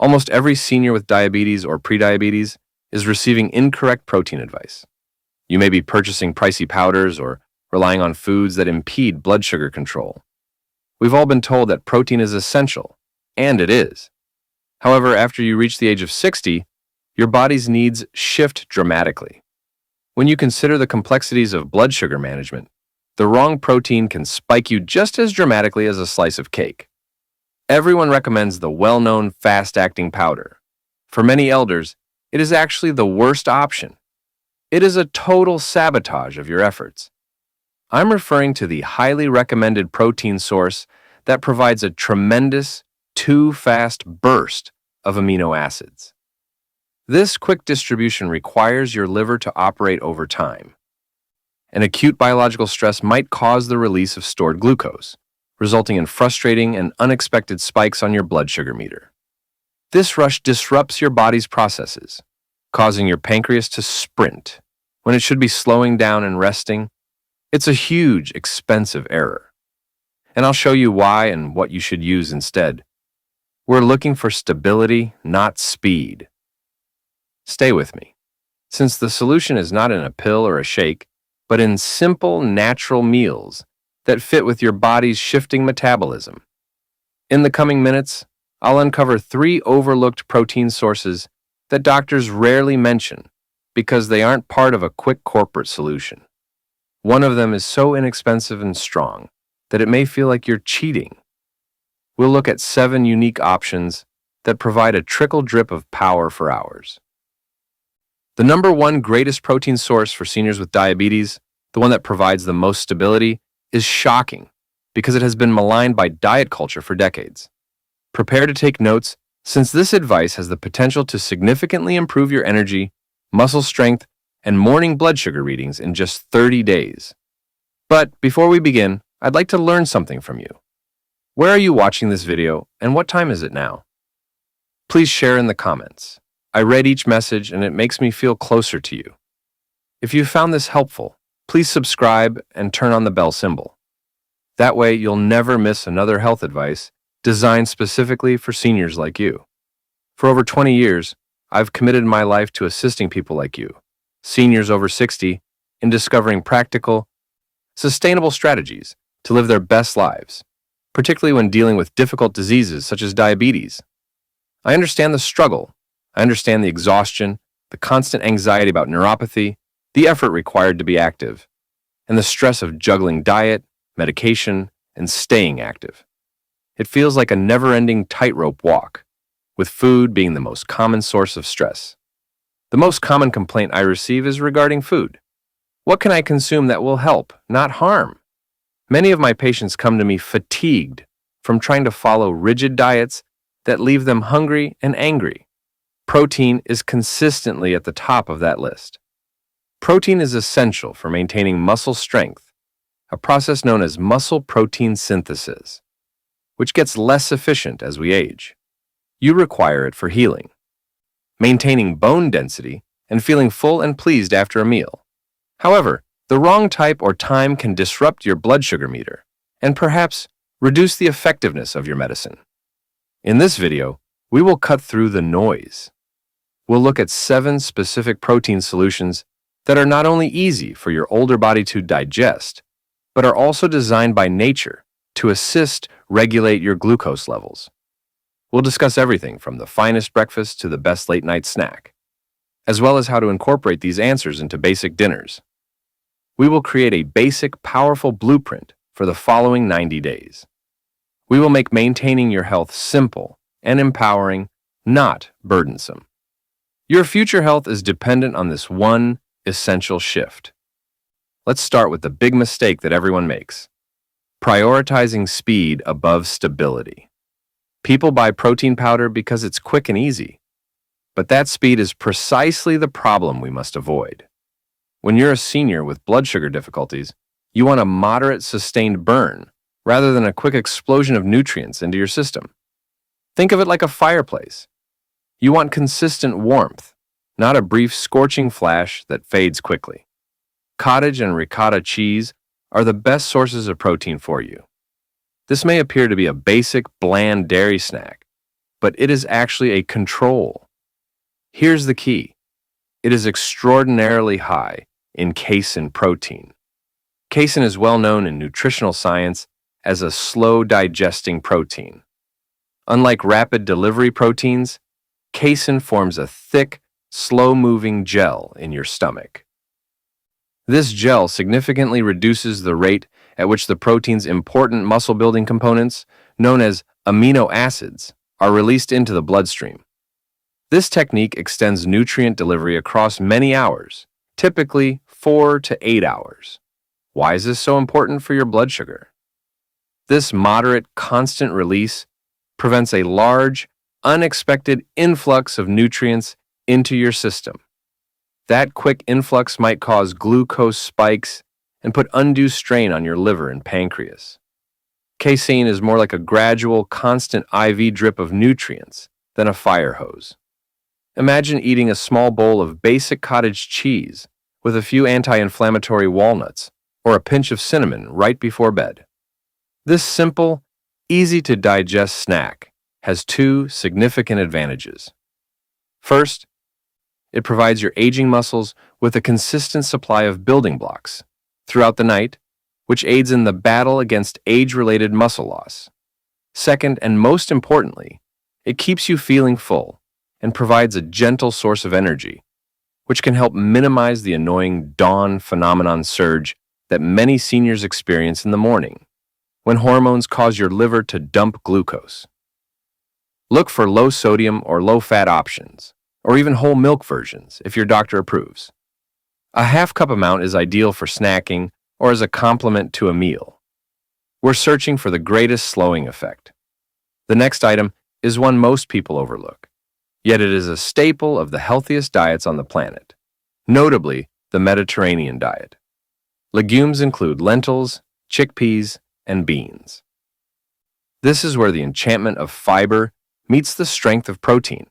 Almost every senior with diabetes or prediabetes is receiving incorrect protein advice. You may be purchasing pricey powders or relying on foods that impede blood sugar control. We've all been told that protein is essential, and it is. However, after you reach the age of 60, your body's needs shift dramatically. When you consider the complexities of blood sugar management, the wrong protein can spike you just as dramatically as a slice of cake. Everyone recommends the well-known fast-acting powder. For many elders, it is actually the worst option. It is a total sabotage of your efforts. I'm referring to the highly recommended protein source that provides a tremendous, too-fast burst of amino acids. This quick distribution requires your liver to operate over time. An acute biological stress might cause the release of stored glucose, resulting in frustrating and unexpected spikes on your blood sugar meter. This rush disrupts your body's processes, causing your pancreas to sprint when it should be slowing down and resting. It's a huge, expensive error. And I'll show you why and what you should use instead. We're looking for stability, not speed. Stay with me, since the solution is not in a pill or a shake, but in simple, natural meals that fit with your body's shifting metabolism. In the coming minutes, I'll uncover 3 overlooked protein sources that doctors rarely mention because they aren't part of a quick corporate solution. One of them is so inexpensive and strong that it may feel like you're cheating. We'll look at 7 unique options that provide a trickle drip of power for hours. The number 1 greatest protein source for seniors with diabetes, the one that provides the most stability, is shocking because it has been maligned by diet culture for decades. Prepare to take notes, since this advice has the potential to significantly improve your energy, muscle strength, and morning blood sugar readings in just 30 days. But before we begin, I'd like to learn something from you. Where are you watching this video, and what time is it now? Please share in the comments. I read each message, and it makes me feel closer to you. If you found this helpful, please subscribe and turn on the bell symbol. That way, you'll never miss another health advice designed specifically for seniors like you. For over 20 years, I've committed my life to assisting people like you, seniors over 60, in discovering practical, sustainable strategies to live their best lives, particularly when dealing with difficult diseases such as diabetes. I understand the struggle. I understand the exhaustion, the constant anxiety about neuropathy, the effort required to be active, and the stress of juggling diet, medication, and staying active. It feels like a never-ending tightrope walk, with food being the most common source of stress. The most common complaint I receive is regarding food. What can I consume that will help, not harm? Many of my patients come to me fatigued from trying to follow rigid diets that leave them hungry and angry. Protein is consistently at the top of that list. Protein is essential for maintaining muscle strength, a process known as muscle protein synthesis, which gets less efficient as we age. You require it for healing, maintaining bone density, and feeling full and pleased after a meal. However, the wrong type or time can disrupt your blood sugar meter and perhaps reduce the effectiveness of your medicine. In this video, we will cut through the noise. We'll look at 7 specific protein solutions that are not only easy for your older body to digest, but are also designed by nature to assist regulate your glucose levels. We'll discuss everything from the finest breakfast to the best late-night snack, as well as how to incorporate these answers into basic dinners. We will create a basic, powerful blueprint for the following 90 days. We will make maintaining your health simple and empowering, not burdensome. Your future health is dependent on this one essential shift. Let's start with the big mistake that everyone makes: prioritizing speed above stability. People buy protein powder because it's quick and easy, but that speed is precisely the problem we must avoid. When you're a senior with blood sugar difficulties, you want a moderate, sustained burn rather than a quick explosion of nutrients into your system. Think of it like a fireplace. You want consistent warmth, not a brief scorching flash that fades quickly. Cottage and Ricotta cheese are the best sources of protein for you. This may appear to be a basic, bland dairy snack, but it is actually a control. Here's the key. It is extraordinarily high in casein protein. Casein is well known in nutritional science as a slow-digesting protein. Unlike rapid delivery proteins, casein forms a thick, slow-moving gel in your stomach. This gel significantly reduces the rate at which the protein's important muscle-building components, known as amino acids, are released into the bloodstream. This technique extends nutrient delivery across many hours, typically 4 to 8 hours. Why is this so important for your blood sugar? This moderate, constant release prevents a large, unexpected influx of nutrients into your system. That quick influx might cause glucose spikes and put undue strain on your liver and pancreas. Casein is more like a gradual, constant IV drip of nutrients than a fire hose. Imagine eating a small bowl of basic cottage cheese with a few anti-inflammatory walnuts or a pinch of cinnamon right before bed. This simple, easy-to-digest snack has two significant advantages. First, it provides your aging muscles with a consistent supply of building blocks throughout the night, which aids in the battle against age-related muscle loss. Second, and most importantly, it keeps you feeling full and provides a gentle source of energy, which can help minimize the annoying dawn phenomenon surge that many seniors experience in the morning, when hormones cause your liver to dump glucose. Look for low-sodium or low-fat options, or even whole milk versions if your doctor approves. A half-cup amount is ideal for snacking or as a complement to a meal. We're searching for the greatest slowing effect. The next item is one most people overlook, yet it is a staple of the healthiest diets on the planet, notably the Mediterranean diet. Legumes include lentils, chickpeas, and beans. This is where the enchantment of fiber meets the strength of protein.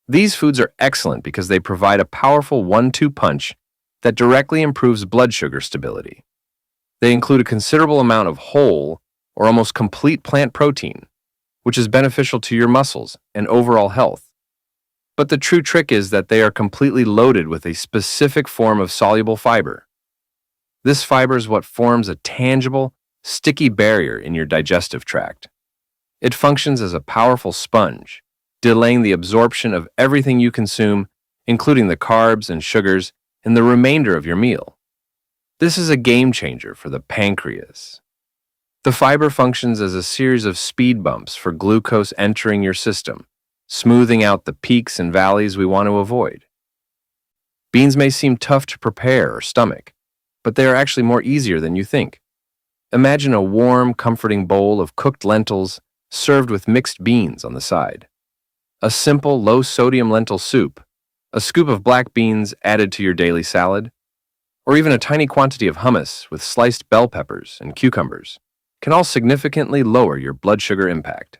These foods are excellent because they provide a powerful 1-2 punch that directly improves blood sugar stability. They include a considerable amount of whole or almost complete plant protein, which is beneficial to your muscles and overall health. But the true trick is that they are completely loaded with a specific form of soluble fiber. This fiber is what forms a tangible, sticky barrier in your digestive tract. It functions as a powerful sponge, delaying the absorption of everything you consume, including the carbs and sugars, in the remainder of your meal. This is a game changer for the pancreas. The fiber functions as a series of speed bumps for glucose entering your system, smoothing out the peaks and valleys we want to avoid. Beans may seem tough to prepare or stomach, but they are actually more easier than you think. Imagine a warm, comforting bowl of cooked lentils served with mixed beans on the side. A simple, low-sodium lentil soup, a scoop of black beans added to your daily salad, or even a tiny quantity of hummus with sliced bell peppers and cucumbers can all significantly lower your blood sugar impact.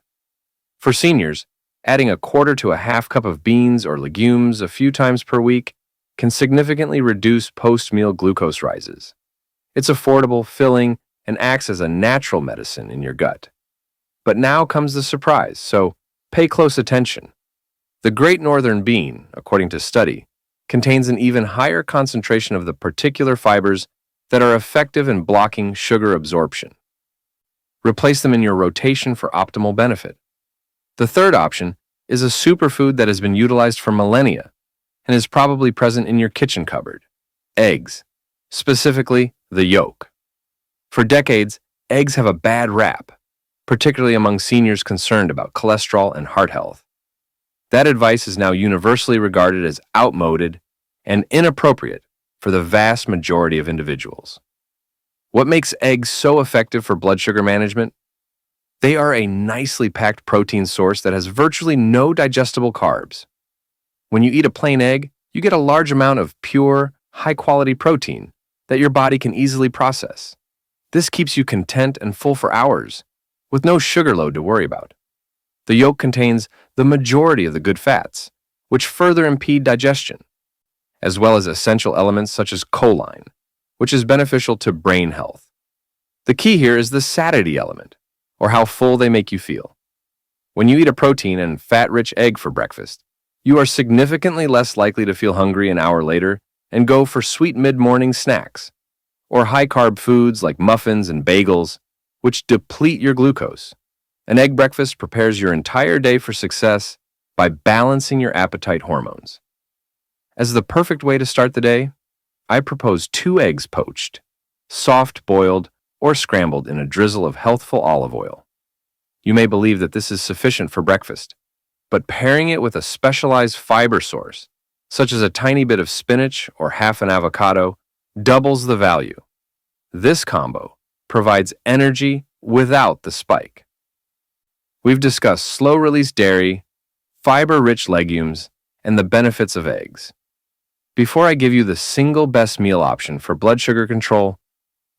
For seniors, adding a quarter to a half cup of beans or legumes a few times per week can significantly reduce post-meal glucose rises. It's affordable, filling, and acts as a natural medicine in your gut. But now comes the surprise, so pay close attention. The Great Northern Bean, according to study, contains an even higher concentration of the particular fibers that are effective in blocking sugar absorption. Replace them in your rotation for optimal benefit. The third option is a superfood that has been utilized for millennia and is probably present in your kitchen cupboard: eggs, specifically the yolk. For decades, eggs have a bad rap, particularly among seniors concerned about cholesterol and heart health. That advice is now universally regarded as outmoded and inappropriate for the vast majority of individuals. What makes eggs so effective for blood sugar management? They are a nicely packed protein source that has virtually no digestible carbs. When you eat a plain egg, you get a large amount of pure, high-quality protein that your body can easily process. This keeps you content and full for hours, with no sugar load to worry about. The yolk contains the majority of the good fats, which further impede digestion, as well as essential elements such as choline, which is beneficial to brain health. The key here is the satiety element, or how full they make you feel. When you eat a protein and fat-rich egg for breakfast, you are significantly less likely to feel hungry an hour later and go for sweet mid-morning snacks, or high-carb foods like muffins and bagels, which deplete your glucose. An egg breakfast prepares your entire day for success by balancing your appetite hormones. As the perfect way to start the day, I propose 2 eggs poached, soft boiled, or scrambled in a drizzle of healthful olive oil. You may believe that this is sufficient for breakfast, but pairing it with a specialized fiber source, such as a tiny bit of spinach or half an avocado, doubles the value. This combo provides energy without the spike. We've discussed slow-release dairy, fiber-rich legumes, and the benefits of eggs. Before I give you the single best meal option for blood sugar control,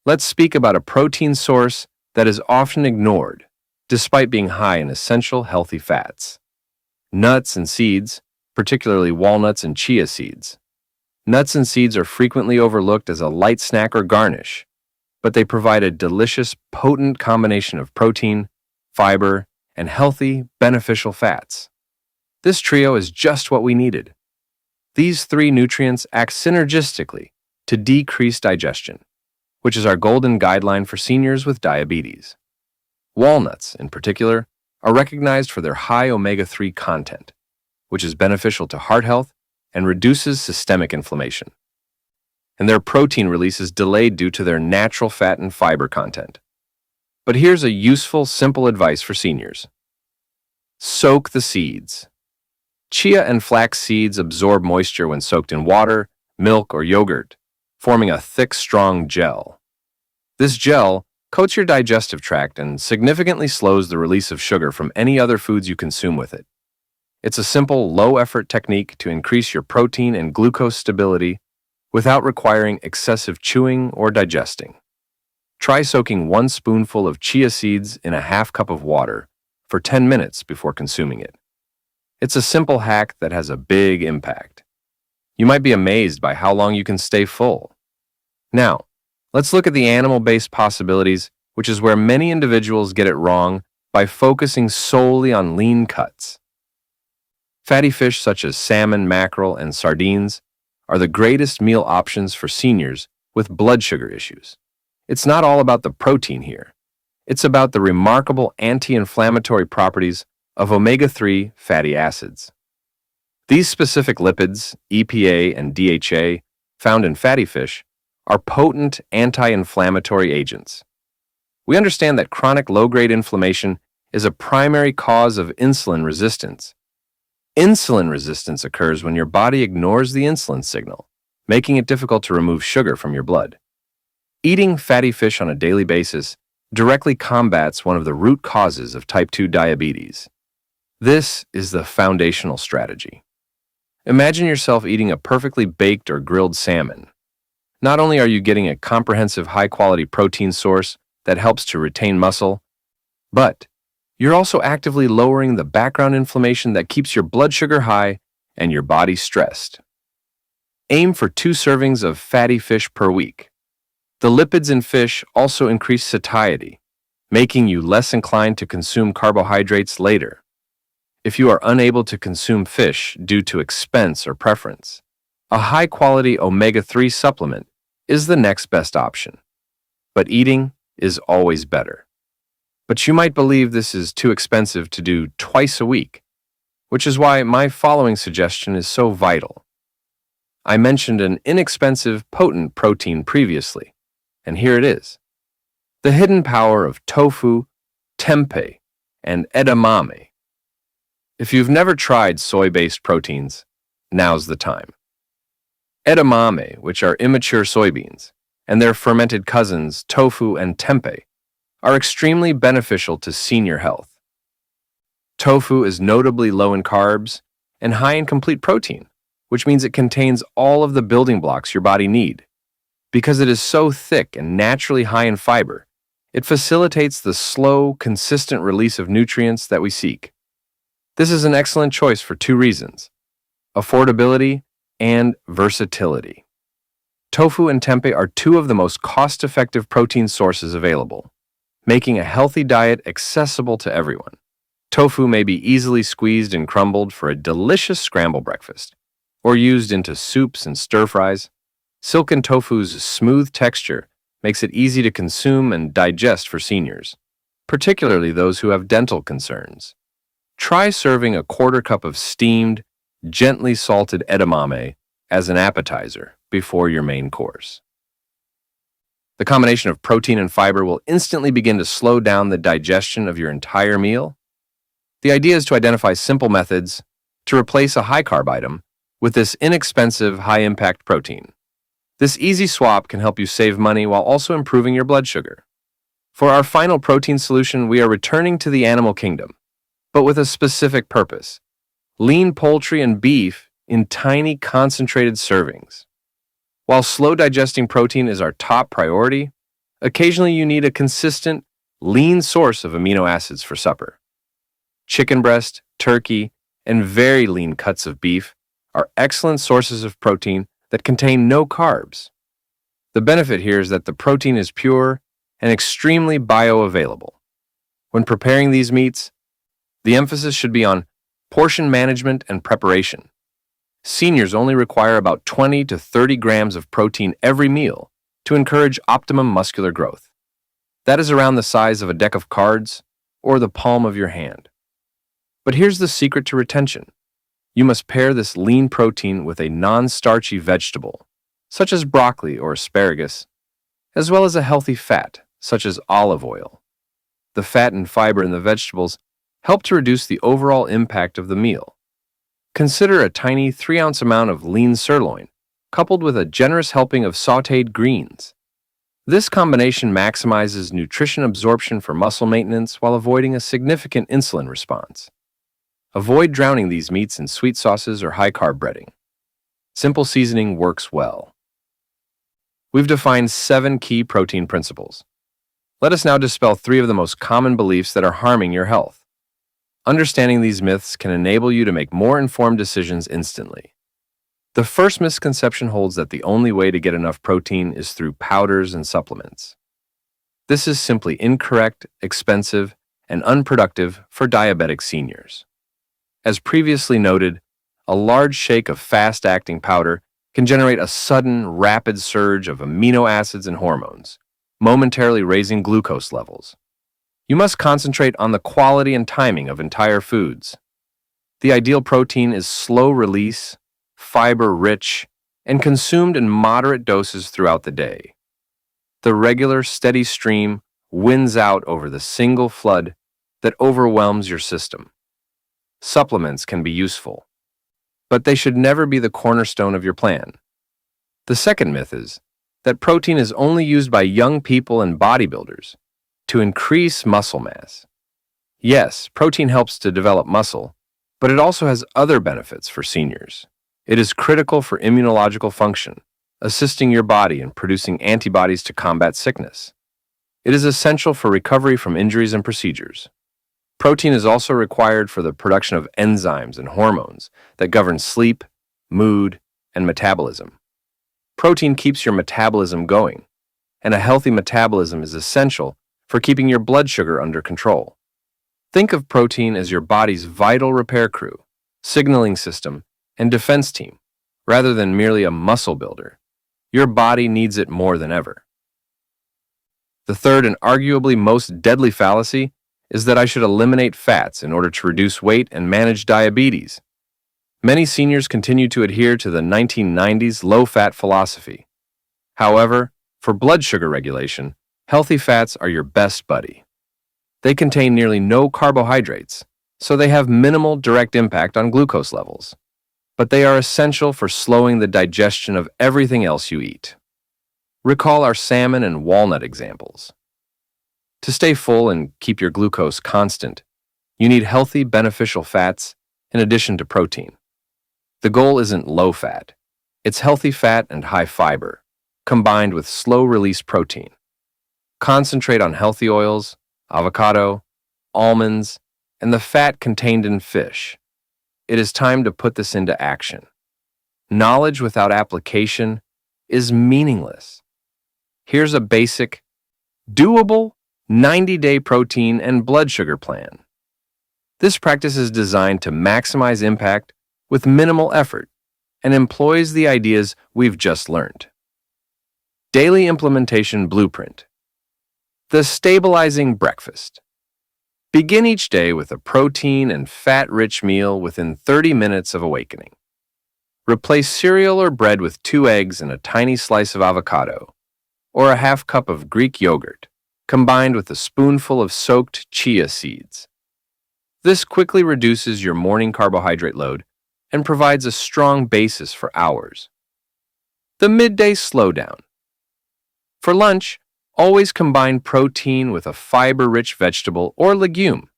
let's speak about a protein source that is often ignored, despite being high in essential healthy fats. Nuts and seeds, particularly walnuts and chia seeds. Nuts and seeds are frequently overlooked as a light snack or garnish, but they provide a delicious, potent combination of protein, fiber, and healthy, beneficial fats. This trio is just what we needed. These 3 nutrients act synergistically to decrease digestion, which is our golden guideline for seniors with diabetes. Walnuts, in particular, are recognized for their high omega-3 content, which is beneficial to heart health and reduces systemic inflammation. And their protein release is delayed due to their natural fat and fiber content. But here's a useful, simple advice for seniors. Soak the seeds. Chia and flax seeds absorb moisture when soaked in water, milk, or yogurt, forming a thick, strong gel. This gel coats your digestive tract and significantly slows the release of sugar from any other foods you consume with it. It's a simple, low-effort technique to increase your protein and glucose stability without requiring excessive chewing or digesting. Try soaking 1 spoonful of chia seeds in a half cup of water for 10 minutes before consuming it. It's a simple hack that has a big impact. You might be amazed by how long you can stay full. Now, let's look at the animal-based possibilities, which is where many individuals get it wrong by focusing solely on lean cuts. Fatty fish such as salmon, mackerel, and sardines are the greatest meal options for seniors with blood sugar issues. It's not all about the protein here. It's about the remarkable anti-inflammatory properties of omega-3 fatty acids. These specific lipids, EPA and DHA, found in fatty fish, are potent anti-inflammatory agents. We understand that chronic low-grade inflammation is a primary cause of insulin resistance. Insulin resistance occurs when your body ignores the insulin signal, making it difficult to remove sugar from your blood. Eating fatty fish on a daily basis directly combats one of the root causes of type 2 diabetes. This is the foundational strategy. Imagine yourself eating a perfectly baked or grilled salmon. Not only are you getting a comprehensive high-quality protein source that helps to retain muscle, but you're also actively lowering the background inflammation that keeps your blood sugar high and your body stressed. Aim for 2 servings of fatty fish per week. The lipids in fish also increase satiety, making you less inclined to consume carbohydrates later. If you are unable to consume fish due to expense or preference, a high-quality omega-3 supplement is the next best option. But eating is always better. But you might believe this is too expensive to do twice a week, which is why my following suggestion is so vital. I mentioned an inexpensive, potent protein previously, and here it is. The hidden power of tofu, tempeh, and edamame. If you've never tried soy-based proteins, now's the time. Edamame, which are immature soybeans, and their fermented cousins, tofu and tempeh, are extremely beneficial to senior health. Tofu is notably low in carbs and high in complete protein, which means it contains all of the building blocks your body need. Because it is so thick and naturally high in fiber, it facilitates the slow, consistent release of nutrients that we seek. This is an excellent choice for 2 reasons: affordability and versatility. Tofu and tempeh are 2 of the most cost-effective protein sources available, making a healthy diet accessible to everyone. Tofu may be easily squeezed and crumbled for a delicious scramble breakfast, or used into soups and stir-fries. Silken tofu's smooth texture makes it easy to consume and digest for seniors, particularly those who have dental concerns. Try serving a quarter cup of steamed, gently salted edamame as an appetizer before your main course. The combination of protein and fiber will instantly begin to slow down the digestion of your entire meal. The idea is to identify simple methods to replace a high-carb item with this inexpensive, high-impact protein. This easy swap can help you save money while also improving your blood sugar. For our final protein solution, we are returning to the animal kingdom, but with a specific purpose: lean poultry and beef in tiny, concentrated servings. While slow-digesting protein is our top priority, occasionally you need a consistent, lean source of amino acids for supper. Chicken breast, turkey, and very lean cuts of beef are excellent sources of protein that contain no carbs. The benefit here is that the protein is pure and extremely bioavailable. When preparing these meats, the emphasis should be on portion management and preparation. Seniors only require about 20 to 30 grams of protein every meal to encourage optimum muscular growth. That is around the size of a deck of cards or the palm of your hand. But here's the secret to retention. You must pair this lean protein with a non-starchy vegetable, such as broccoli or asparagus, as well as a healthy fat, such as olive oil. The fat and fiber in the vegetables help to reduce the overall impact of the meal. Consider a tiny 3-ounce amount of lean sirloin, coupled with a generous helping of sautéed greens. This combination maximizes nutrition absorption for muscle maintenance while avoiding a significant insulin response. Avoid drowning these meats in sweet sauces or high-carb breading. Simple seasoning works well. We've defined 7 key protein principles. Let us now dispel 3 of the most common beliefs that are harming your health. Understanding these myths can enable you to make more informed decisions instantly. The first misconception holds that the only way to get enough protein is through powders and supplements. This is simply incorrect, expensive, and unproductive for diabetic seniors. As previously noted, a large shake of fast-acting powder can generate a sudden, rapid surge of amino acids and hormones, momentarily raising glucose levels. You must concentrate on the quality and timing of entire foods. The ideal protein is slow-release, fiber-rich, and consumed in moderate doses throughout the day. The regular, steady stream wins out over the single flood that overwhelms your system. Supplements can be useful, but they should never be the cornerstone of your plan. The second myth is that protein is only used by young people and bodybuilders to increase muscle mass. Yes, protein helps to develop muscle, but it also has other benefits for seniors. It is critical for immunological function, assisting your body in producing antibodies to combat sickness. It is essential for recovery from injuries and procedures. Protein is also required for the production of enzymes and hormones that govern sleep, mood, and metabolism. Protein keeps your metabolism going, and a healthy metabolism is essential for keeping your blood sugar under control. Think of protein as your body's vital repair crew, signaling system, and defense team, rather than merely a muscle builder. Your body needs it more than ever. The third and arguably most deadly fallacy is that I should eliminate fats in order to reduce weight and manage diabetes. Many seniors continue to adhere to the 1990s low-fat philosophy. However, for blood sugar regulation, healthy fats are your best buddy. They contain nearly no carbohydrates, so they have minimal direct impact on glucose levels. But they are essential for slowing the digestion of everything else you eat. Recall our salmon and walnut examples. To stay full and keep your glucose constant, you need healthy, beneficial fats in addition to protein. The goal isn't low fat. It's healthy fat and high fiber, combined with slow-release protein. Concentrate on healthy oils, avocado, almonds, and the fat contained in fish. It is time to put this into action. Knowledge without application is meaningless. Here's a basic, doable 90-day protein and blood sugar plan. This practice is designed to maximize impact with minimal effort and employs the ideas we've just learned. Daily Implementation Blueprint. The Stabilizing Breakfast. Begin each day with a protein and fat-rich meal within 30 minutes of awakening. Replace cereal or bread with 2 eggs and a tiny slice of avocado, or a half cup of Greek yogurt, combined with a spoonful of soaked chia seeds. This quickly reduces your morning carbohydrate load and provides a strong basis for hours. The Midday Slowdown. For lunch, always combine protein with a fiber-rich vegetable or legume.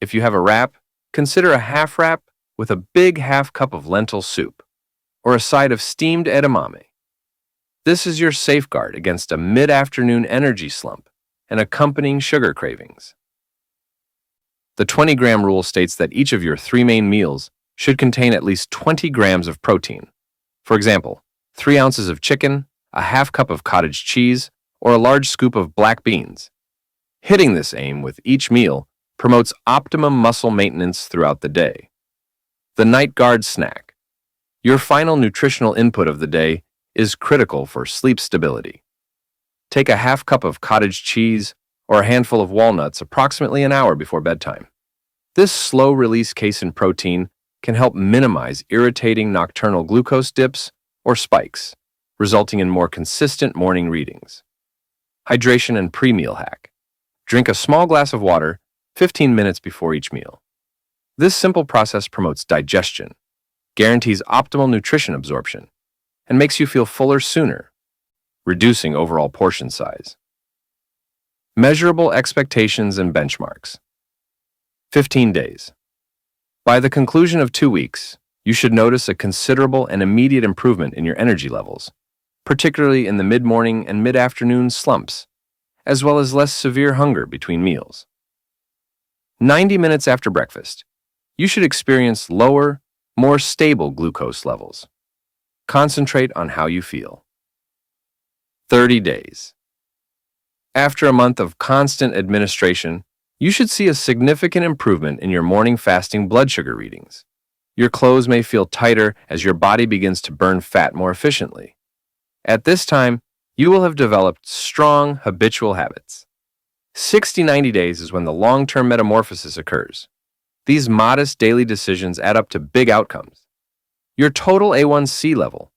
If you have a wrap, consider a half wrap with a big half cup of lentil soup, or a side of steamed edamame. This is your safeguard against a mid-afternoon energy slump and accompanying sugar cravings. The 20-gram rule states that each of your 3 main meals should contain at least 20 grams of protein. For example, 3 ounces of chicken, a half cup of cottage cheese, or a large scoop of black beans. Hitting this aim with each meal promotes optimum muscle maintenance throughout the day. The Night Guard Snack. Your final nutritional input of the day is critical for sleep stability. Take a half cup of cottage cheese or a handful of walnuts approximately an hour before bedtime. This slow-release casein protein can help minimize irritating nocturnal glucose dips or spikes, resulting in more consistent morning readings. Hydration and pre-meal hack. Drink a small glass of water 15 minutes before each meal. This simple process promotes digestion, guarantees optimal nutrition absorption, and makes you feel fuller sooner, reducing overall portion size. Measurable expectations and benchmarks. 15 days. By the conclusion of 2 weeks, you should notice a considerable and immediate improvement in your energy levels, particularly in the mid-morning and mid-afternoon slumps, as well as less severe hunger between meals. 90 minutes after breakfast, you should experience lower, more stable glucose levels. Concentrate on how you feel. 30 days. After a month of constant administration, you should see a significant improvement in your morning fasting blood sugar readings. Your clothes may feel tighter as your body begins to burn fat more efficiently. At this time, you will have developed strong habitual habits. 60-90 days is when the long-term metamorphosis occurs. These modest daily decisions add up to big outcomes. Your total A1C level,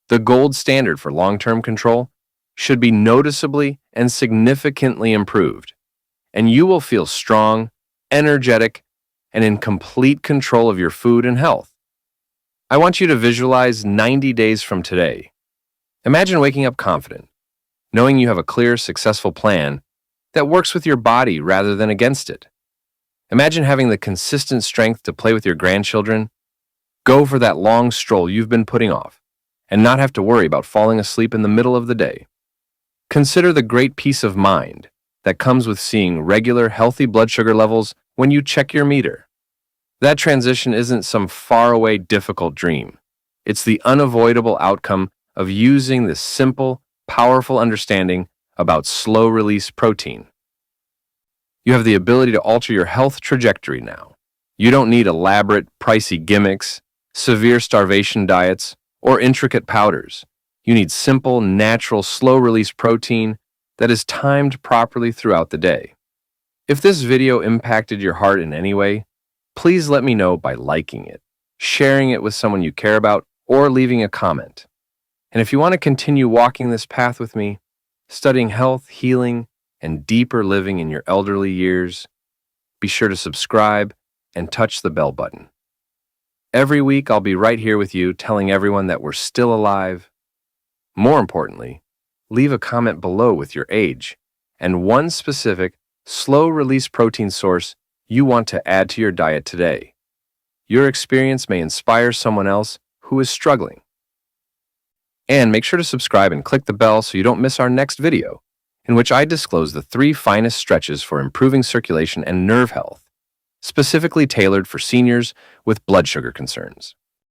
the gold standard for long-term control, should be noticeably and significantly improved, and you will feel strong, energetic, and in complete control of your food and health. I want you to visualize 90 days from today. Imagine waking up confident, knowing you have a clear, successful plan that works with your body rather than against it. Imagine having the consistent strength to play with your grandchildren, go for that long stroll you've been putting off, and not have to worry about falling asleep in the middle of the day. Consider the great peace of mind that comes with seeing regular, healthy blood sugar levels when you check your meter. That transition isn't some faraway, difficult dream. It's the unavoidable outcome of using this simple, powerful understanding about slow-release protein. You have the ability to alter your health trajectory now. You don't need elaborate, pricey gimmicks, severe starvation diets, or intricate powders. You need simple, natural, slow-release protein that is timed properly throughout the day. If this video impacted your heart in any way, please let me know by liking it, sharing it with someone you care about, or leaving a comment. And if you want to continue walking this path with me, studying health, healing, and deeper living in your elderly years, be sure to subscribe and touch the bell button. Every week, I'll be right here with you telling everyone that we're still alive. More importantly, leave a comment below with your age and one specific, slow-release protein source you want to add to your diet today. Your experience may inspire someone else who is struggling. And make sure to subscribe and click the bell so you don't miss our next video, in which I disclose the 3 finest stretches for improving circulation and nerve health, specifically tailored for seniors with blood sugar concerns.